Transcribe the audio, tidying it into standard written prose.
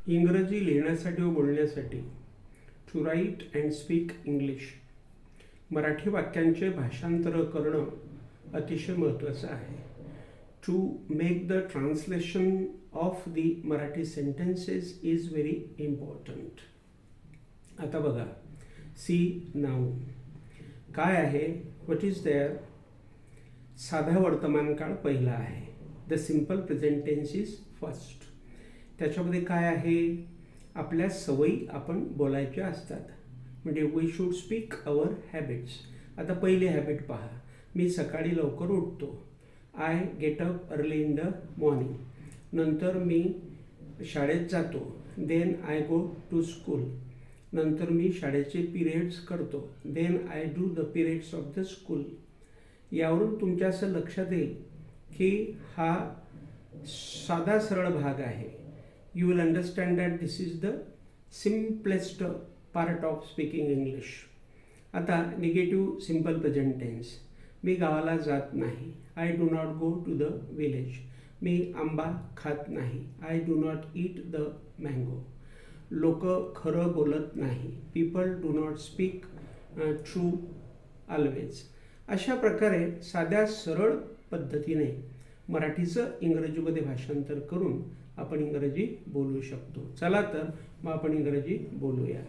इंग्रजी लिहिण्यासाठी व बोलण्यासाठी to write and speak English Marathi वाक्यांचे भाषांतर करणं अतिशय महत्त्वाचं आहे. To make the translation of the Marathi sentences is very important. आता बघा, सी नाऊ काय आहे, व्हॉट इज देअर. साधा वर्तमान काळ पहिला आहे. The simple present tense is first. त्याच्यामध्ये काय आहे, आपल्या सवयी आपण बोलायच्या असतात. म्हणजे we should speak our habits. आता पहिले हॅबिट पहा, मी सकाळी लवकर उठतो. I get up early in the morning. नंतर मी शाळेत जातो. Then I go to school. नंतर मी शाळेचे पिरियड्स करतो. Then I do the periods of the school. यावरून तुमच्या असं लक्षात येईल की हा साधा सरळ भाग आहे. You will understand that this is the simplest part of speaking English. आता निगेटिव्ह सिम्पल प्रेझेंट टेन्स. मी गावाला जात नाही. I do not go to the village. मी आंबा खात नाही. I do not eat the mango. लोक खरं बोलत नाही. People do not speak true always. अशा प्रकारे साध्या सरळ पद्धतीने मराठीचं इंग्रजीमध्ये भाषांतर करून आपण इंग्रजी बोलू शकतो. चला तर मग आपण इंग्रजी बोलूया.